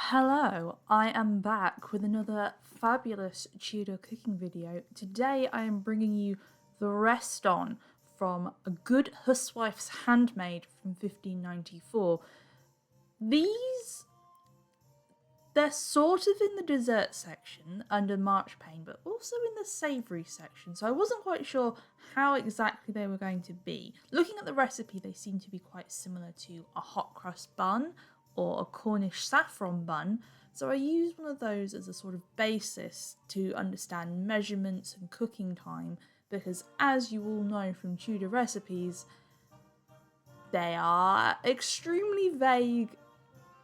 Hello, I am back with another fabulous Tudor cooking video. Today I am bringing you the Reston from A Good Huswifes Handmaide from 1594. They're sort of in the dessert section under marchpane, but also in the savoury section, so I wasn't quite sure how exactly they were going to be. Looking at the recipe, they seem to be quite similar to a hot crust bun or a Cornish saffron bun, so I used one of those as a sort of basis to understand measurements and cooking time, because as you all know from Tudor recipes, they are extremely vague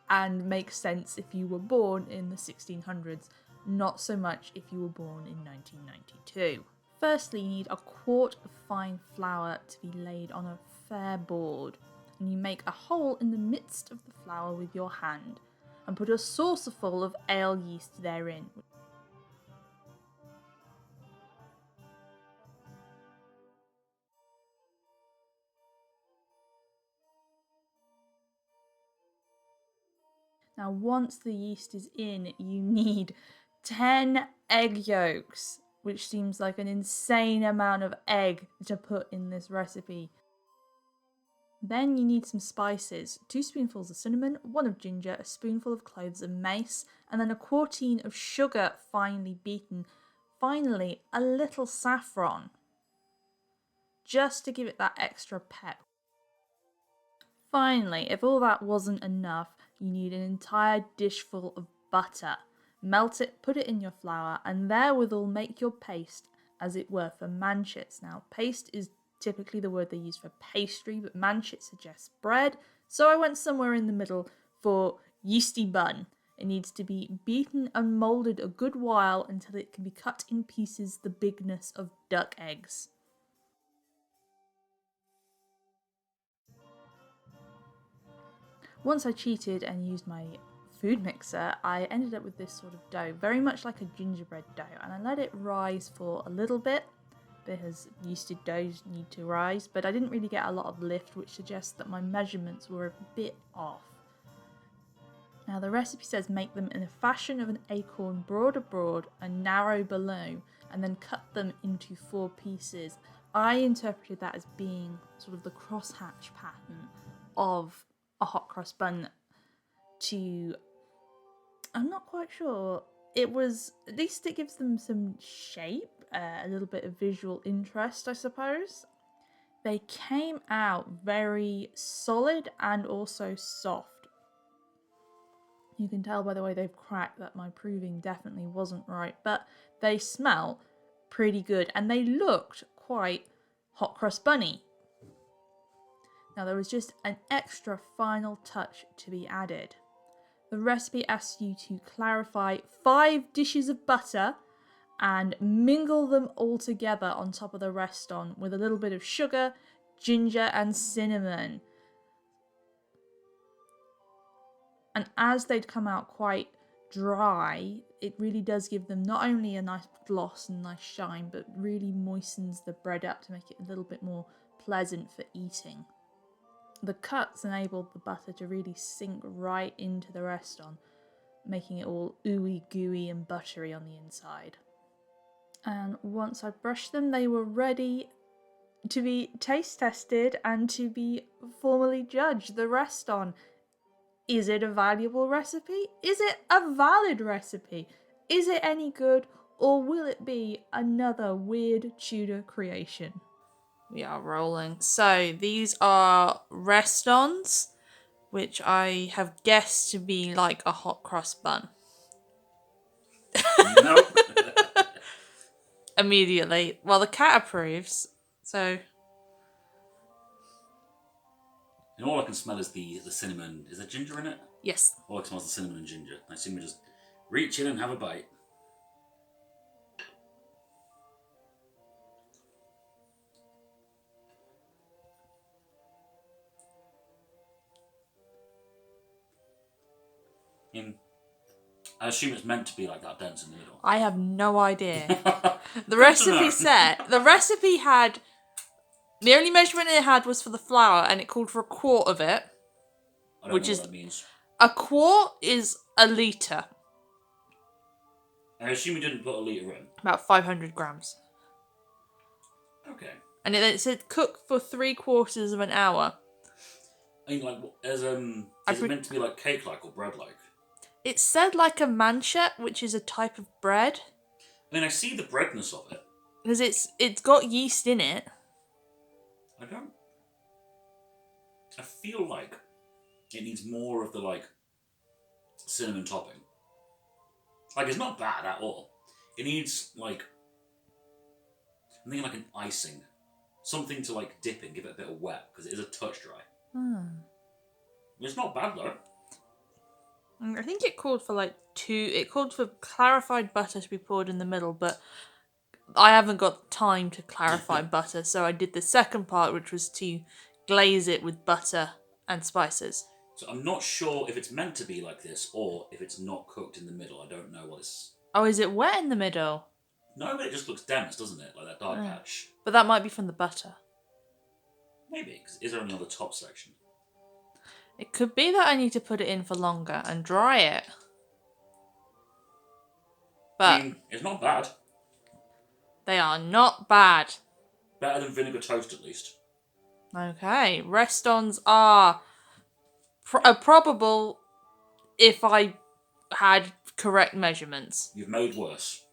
and make sense if you were born in the 1600s, not so much if you were born in 1992. Firstly, you need a quart of fine flour to be laid on a fair board, and you make a hole in the midst of the flour with your hand and put a saucerful of ale yeast therein. Now, once the yeast is in, you need 10 egg yolks, which seems like an insane amount of egg to put in this recipe. Then you need some spices, 2 spoonfuls of cinnamon, 1 of ginger, a spoonful of cloves of mace, and then a quartine of sugar finely beaten. Finally, a little saffron, just to give it that extra pep. Finally, if all that wasn't enough, you need an entire dishful of butter. Melt it, put it in your flour, and therewithal make your paste, as it were, for manchets. Now, paste is typically the word they use for pastry, but manchet suggests bread, so I went somewhere in the middle for yeasty bun. It needs to be beaten and moulded a good while until it can be cut in pieces the bigness of duck eggs. Once I cheated and used my food mixer, I ended up with this sort of dough, very much like a gingerbread dough, and I let it rise for a little bit, because yeasted doughs need to rise, but I didn't really get a lot of lift, which suggests that my measurements were a bit off. Now, the recipe says make them in a fashion of an acorn, broad abroad and narrow below, and then cut them into 4 pieces. I interpreted that as being sort of the crosshatch pattern of a hot cross bun I'm not quite sure. At least it gives them some shape, a little bit of visual interest, I suppose. They came out very solid and also soft. You can tell by the way they've cracked that my proving definitely wasn't right, but they smell pretty good and they looked quite hot crust bunny. Now, there was just an extra final touch to be added. The recipe asks you to clarify 5 dishes of butter and mingle them all together on top of the reston with a little bit of sugar, ginger and cinnamon. And as they'd come out quite dry, it really does give them not only a nice gloss and nice shine, but really moistens the bread up to make it a little bit more pleasant for eating. The cuts enabled the butter to really sink right into the reston, making it all ooey gooey and buttery on the inside. And once I brushed them, they were ready to be taste tested and to be formally judged. The reston. Is it a valuable recipe? Is it a valid recipe? Is it any good, or will it be another weird Tudor creation? We are rolling. So these are Restons, which I have guessed to be like a hot crust bun. Nope. Immediately. Well, the cat approves, so... And all I can smell is the cinnamon. Is there ginger in it? Yes. All I can smell is the cinnamon and ginger. I assume we just reach in and have a bite. I assume it's meant to be like that, dense in the middle. I have no idea. The recipe had... The only measurement it had was for the flour, and it called for a quart of it. I don't know what that means. A quart is a litre. I assume you didn't put a litre in. About 500 grams. Okay. And it said cook for 3/4 of an hour. I mean, like, is it meant to be like cake-like or bread-like? It said like a manchet, which is a type of bread. I mean, I see the breadness of it. Because it's got yeast in it. I feel like it needs more of the, like, cinnamon topping. Like, it's not bad at all. It needs, like, I'm thinking like an icing. Something to, like, dip in, give it a bit of wet, because it is a touch dry. It's not bad, though. I think it called for it called for clarified butter to be poured in the middle, but I haven't got time to clarify butter, so I did the second part, which was to glaze it with butter and spices. So I'm not sure if it's meant to be like this, or if it's not cooked in the middle. I don't know what it's... Oh, is it wet in the middle? No, but it just looks dense, doesn't it? Like that dark patch. But that might be from the butter. Maybe, because it is only on the top section. It could be that I need to put it in for longer and dry it. But I mean, it's not bad. They are not bad. Better than vinegar toast, at least. Okay, Restons are probable if I had correct measurements. You've made worse.